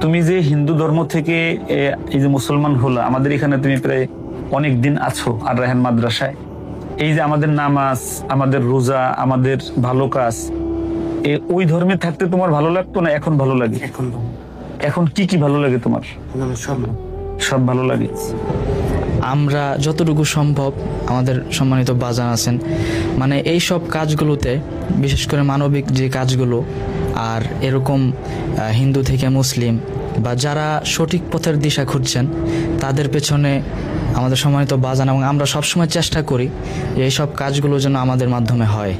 তুমি যে হিন্দু ধর্ম থেকে এই যে মুসলমান হলো, আমাদের এখানে তুমি প্রায় অনেক দিন আছো আর রায়হান মাদ্রাসায়। এই যে আমাদের নামাজ, আমাদের রোজা, আমাদের ভালো কাজ, ওই ধর্মে থাকতে তোমার ভালো লাগতো না এখন ভালো লাগে? এখন কি কি ভালো লাগে তোমার? সব ভালো লাগে। আমরা যতটুকু সম্ভব আমাদের সম্মানিত বাজান আছেন, মানে এই সব কাজগুলোতে, বিশেষ করে মানবিক যে কাজগুলো, আর এরকম হিন্দু থেকে মুসলিম বা যারা সঠিক পথের দিশা খুঁজছেন তাদের পেছনে আমাদের সম্মানিত বাজান এবং আমরা সবসময় চেষ্টা করি যে এই সব কাজগুলো যেন আমাদের মাধ্যমে হয়।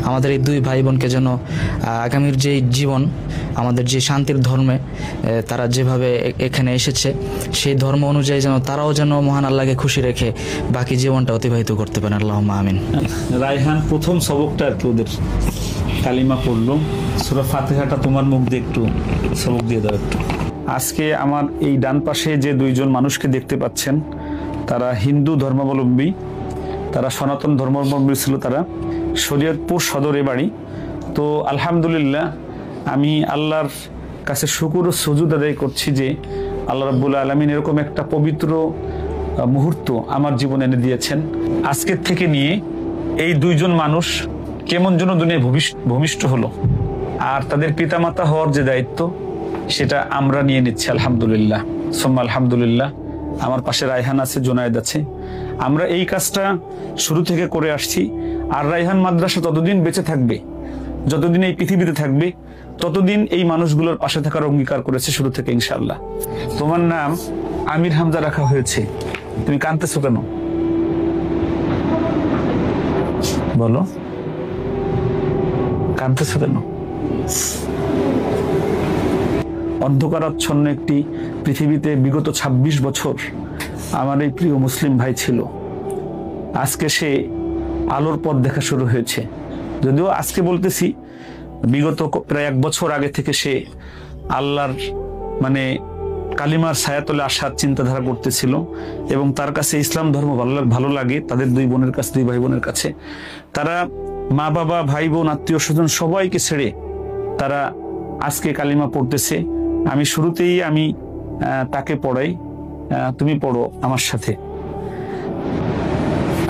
আমাদের এই দুই ভাই বোনকে যেন আগামীর যে জীবন, আমাদের যে শান্তির ধর্মে তারা যেভাবে এখানে এসেছে সেই ধর্ম অনুযায়ী যেন তারাও যেন মহান আল্লাহকে খুশি রেখে বাকি জীবনটা অতিবাহিত করতে পারেন। আল্লাহুম্মা আমিন। রায়হান প্রথম সবকটা আর কি ওদের কালিমা পড়লো, সূরা ফাতিহাটা তোমার মুখ দিয়ে একটু সবক দিয়ে দাও একটু। আজকে আমার এই ডান পাশে যে দুইজন মানুষকে দেখতে পাচ্ছেন, তারা হিন্দু ধর্মাবলম্বী, তারা সনাতন ধর্মাবলম্বী ছিল, তারা শরীয়তপুর সদরে বাড়ি। তো আলহামদুলিল্লাহ আমি আল্লাহর কাছে শুকর ও সুজুদ আদায় করছি যে আল্লাহ রাব্বুল আলামিন এরকম একটা পবিত্র মুহূর্ত আমার জীবনে এনে দিয়েছেন। আজকের থেকে নিয়ে এই দুইজন মানুষ কেমন যেন দুনিয়ায় ভূমিষ্ঠ হলো, আর তাদের পিতামাতা হওয়ার যে দায়িত্ব সেটা আমরা নিয়ে নিচ্ছি আলহামদুলিল্লাহ, সুম্মা আলহামদুলিল্লাহ। আমার পাশে রায়হান আছে, জুনায়েদ আছে। আমরা এই কাজটা শুরু থেকে করে আসছি, আর রায়হান মাদ্রাসা ততদিন বেঁচে থাকবে, যতদিন এই পৃথিবীতে থাকবে ততদিন এই মানুষগুলোর পাশে থাকার অঙ্গীকার করেছে শুরু থেকে ইনশাআল্লাহ। তোমার নাম আমির হামজা রাখা হয়েছে, তুমি কাঁদতেছো কেন বলো? কাঁদতেছো কেন? অন্ধকারাচ্ছন্ন একটি পৃথিবীতে বিগত ২৬ বছর আমার এই প্রিয় মুসলিম ভাই ছিল। আজকে সে আলোর পথ দেখা শুরু হয়েছে। যদিও আজকে বলতেছি, বিগত প্রায় ১ বছর আগে থেকে সে আল্লাহর মানে কালিমার ছায়াতলে আসার চিন্তাধারা করতেছিল, এবং তার কাছে ইসলাম ধর্ম ভালো লাগে। তাদের দুই বোনের কাছে, দুই ভাই বোনের কাছে, তারা মা বাবা, ভাই বোন, আত্মীয় স্বজন সবাইকে ছেড়ে তারা আজকে কালিমা পড়তেছে। আমি শুরুতেই তাকে পড়াই, তুমি পড়ো আমার সাথে।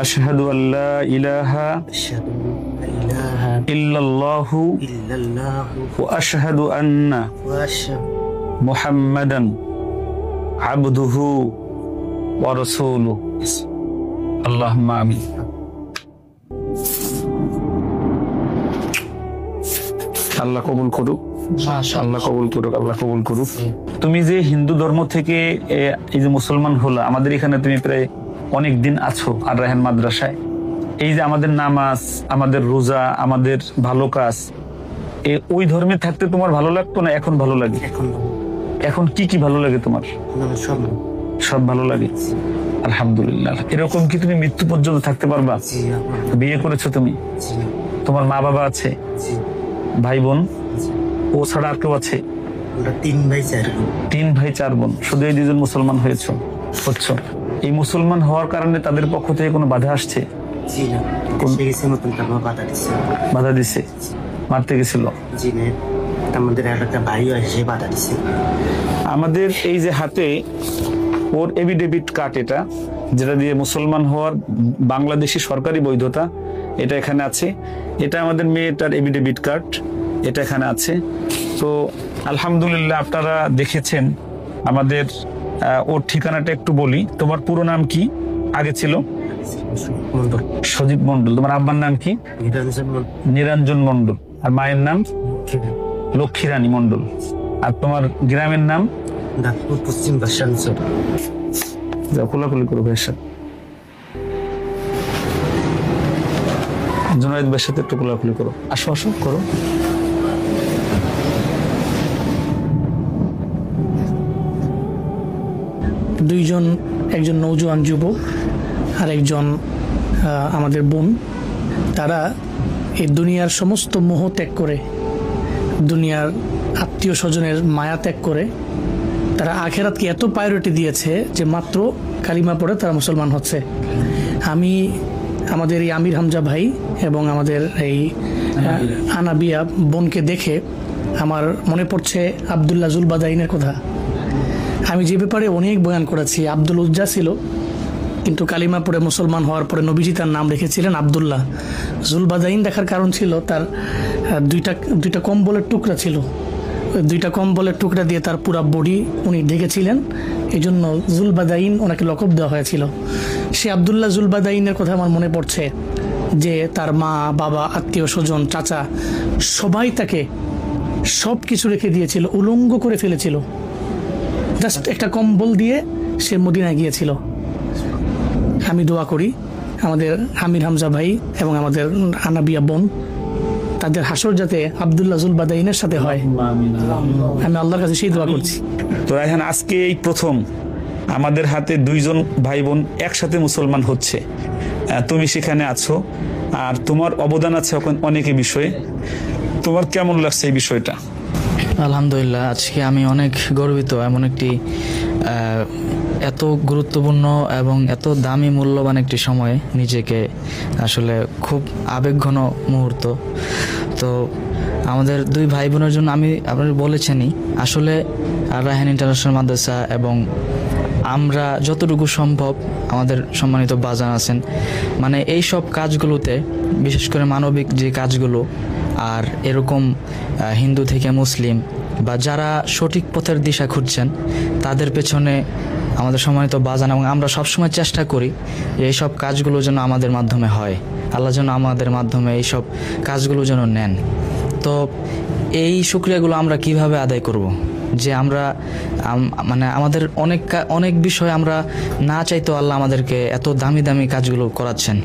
আশহাদু আল্লা ইলাহা ইল্লাল্লাহু ওয়া আশহাদু আন্না মুহাম্মাদান আবদুহু ওয়া রাসূলুহু। আল্লাহুম্মা আমিন। আল্লাহ কবুল করুক, আল্লাহ কবুল করুক, আল্লাহ কবুল করুক। তুমি যে হিন্দু ধর্ম থেকে এই যে মুসলমান হলো, আমাদের এখানে তুমি প্রায় অনেক দিন আছো আর রায়হান মাদ্রাসায়। এই যে আমাদের নামাজ, আমাদের রোজা, আমাদের ভালো কাজ, ওই ধর্মে থাকতে তোমার ভালো লাগতো না এখন ভালো লাগে? এখন কি কি ভালো লাগে তোমার? সব ভালো লাগে আলহামদুলিল্লাহ। এরকম কি তুমি মৃত্যু পর্যন্ত থাকতে পারবা? বিয়ে করেছো তুমি? তোমার মা বাবা আছে? ভাই বোন ও ছাড়া আর কেউ আছে? 3 ভাই 4 বোন। শুধু এই 2জন মুসলমান হচ্ছ। এই মুসলমান হওয়ার কারণে তাদের পক্ষ থেকে কোনো বাধা আসছে? বাধা দিছে? মারতে গেছিল? আমাদের এই যে হাতে ওর এফিডেভিট কার্ড, এটা যেটা দিয়ে মুসলমান হওয়ার বাংলাদেশি সরকারি বৈধতা, এটা এখানে আছে। এটা আমাদের মেয়েটার এফিডেভিট কার্ড, এটা এখানে আছে। তো আলহামদুলিল্লাহ আপনারা দেখেছেন আমাদের ওর ঠিকানাটা একটু বলি। তোমার পুরো নাম কি আগে ছিল? সজীব মন্ডল। তোমার আব্বার নাম কি? নিরঞ্জন মন্ডল। আর মায়ের নাম লক্ষ্মীরানী মন্ডল। আর তোমার গ্রামের নাম? পশ্চিম বাসাঞ্চল। খোলাখুলি করো ভাইয়ের সাথে, জুনায়েদ ভাইয়ের সাথে একটু খোলাখুলি করো। আসো আসো করো। দুইজন, একজন নৌজওয়ান যুবক আর একজন আমাদের বোন, তারা এই দুনিয়ার সমস্ত মোহ ত্যাগ করে, দুনিয়ার আত্মীয় স্বজনের মায়া ত্যাগ করে তারা আখেরাতকে এত প্রায়োরিটি দিয়েছে যে মাত্র কালিমা পড়ে তারা মুসলমান হচ্ছে। আমি আমাদের এই আমির হামজা ভাই এবং আমাদের এই আনাবিয়া বোনকে দেখে আমার মনে পড়ছে আবদুল্লাহ জুলবাদাইনের কথা। আমি যে ব্যাপারে অনেক বয়ান করেছি, আব্দুল উজ্জা ছিল, কিন্তু কালিমা পড়ে মুসলমান হওয়ার পরে নবীজি তার নাম রেখেছিলেন আবদুল্লাহ। জুলবাদাইন দেখার কারণ ছিল তার দুইটা কম্বলের টুকরা ছিল, ওই দুইটা কম্বলের টুকরা দিয়ে তার পুরা বডি উনি ঢেকেছিলেন, এই জন্য জুলবাদাইন ওনাকে লকব দেওয়া হয়েছিল। সে আবদুল্লাহ জুলবাদাইনের কথা আমার মনে পড়ছে যে তার মা, বাবা, আত্মীয় স্বজন, চাচা সবাই তাকে সব কিছু রেখে দিয়েছিল, উলঙ্গ করে ফেলেছিল, জাস্ট একটা কম্বল দিয়ে সে মদিনায় গিয়েছিল। আমি দোয়া করি আমাদের আমির হামজা ভাই এবং আমাদের আনাবিয়া বোন, তাদের হাসর যাতে আবদুল্লাহ জুলবাদাইনের সাথে হয়, আমি আল্লাহর কাছে সেই দোয়া করছি। তো রায়হান, আজকে এই প্রথম আমাদের হাতে দুইজন ভাই বোন একসাথে মুসলমান হচ্ছে, তুমি সেখানে আছো আর তোমার অবদান আছে অনেক বিষয়ে, তোমার কেমন লাগছে এই বিষয়টা? আলহামদুলিল্লাহ, আজকে আমি অনেক গর্বিত। এমন একটি এত গুরুত্বপূর্ণ এবং এত দামি মূল্যবান একটি সময়ে নিজেকে আসলে খুব আবেগঘন মুহূর্ত। তো আমাদের দুই ভাই বোনের জন্য আমি আপনারা বলেছেনই, আসলে রায়হান ইন্টারন্যাশনাল মাদ্রাসা এবং আমরা যতটুকু সম্ভব আমাদের সম্মানিত বাজান আছেন, মানে এই সব কাজগুলোতে, বিশেষ করে মানবিক যে কাজগুলো, আর এরকম হিন্দু থেকে মুসলিম বা যারা সঠিক পথের দিশা খুঁজছেন তাদের পেছনে আমাদের সম্মানিত বাজান এবং আমরা সবসময় চেষ্টা করি যে এইসব কাজগুলো যেন আমাদের মাধ্যমে হয়, আল্লাহ যেন আমাদের মাধ্যমে এইসব কাজগুলো যেন নেন। তো এই শুকরিয়াগুলো আমরা কিভাবে আদায় করব? যে আমরা মানে আমাদের অনেক বিষয় আমরা না চাইতো আল্লাহ আমাদেরকে এত দামি দামি কাজগুলো করাচ্ছেন।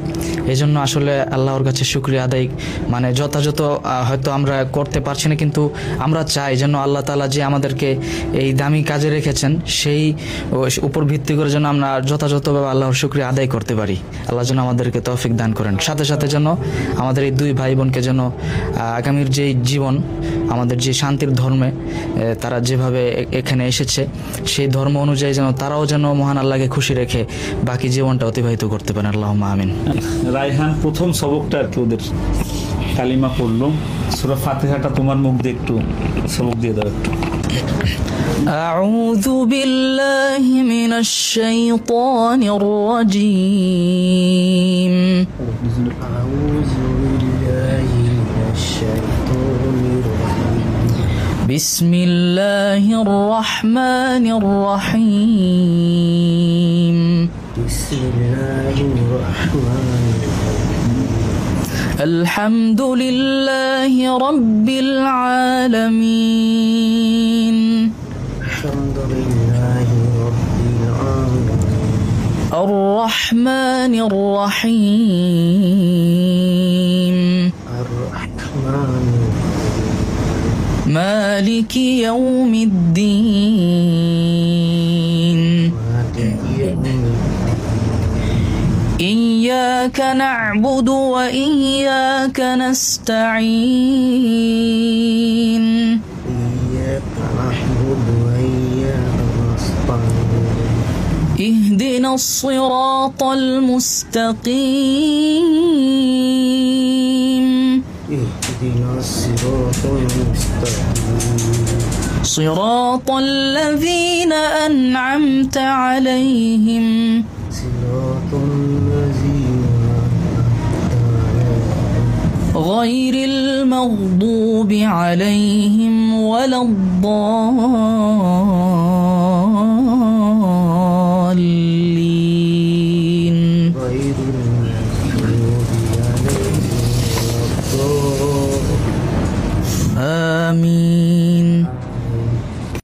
এই জন্য আসলে আল্লাহর কাছে শুকরিয়া আদায়, মানে যথাযথ হয়তো আমরা করতে পারছি না, কিন্তু আমরা চাই যেন আল্লাহ তাআলা যে আমাদেরকে এই দামি কাজে রেখেছেন সেই উপর ভিত্তি করে যেন আমরা যথাযথভাবে আল্লাহর শুকরিয়া আদায় করতে পারি। আল্লাহ যেন আমাদেরকে তৌফিক দান করেন। সাথে সাথে যেন আমাদের এই দুই ভাই বোনকে যেন আগামীর যে জীবন, আমাদের যে শান্তির ধর্মে তারা যেভাবে এখানে এসেছে সেই ধর্ম অনুযায়ী যেন তারাও যেন মহান আল্লাহকে খুশি রেখে বাকি জীবনটা অতিবাহিত করতে পারেন। আল্লাহুম্মা আমিন। রায়হান, প্রথম সবকটা আর কি ওদের কালিমা পড়লো, সূরা ফাতিহাটা তোমার মুখ দিয়ে একটু সবক দিয়ে দাও একটু। أعوذ بالله من الشيطان الرجيم. بسم الله الرحمن الرحيم. الحمد لله رب العالمين. الرحمن الرحيم. مالك يوم الدين. إياك نعبد وإياك نستعين. اهدنا الصراط المستقيم. صراط الذين أنعمت عليهم غير المغضوب عليهم ولا الضالين.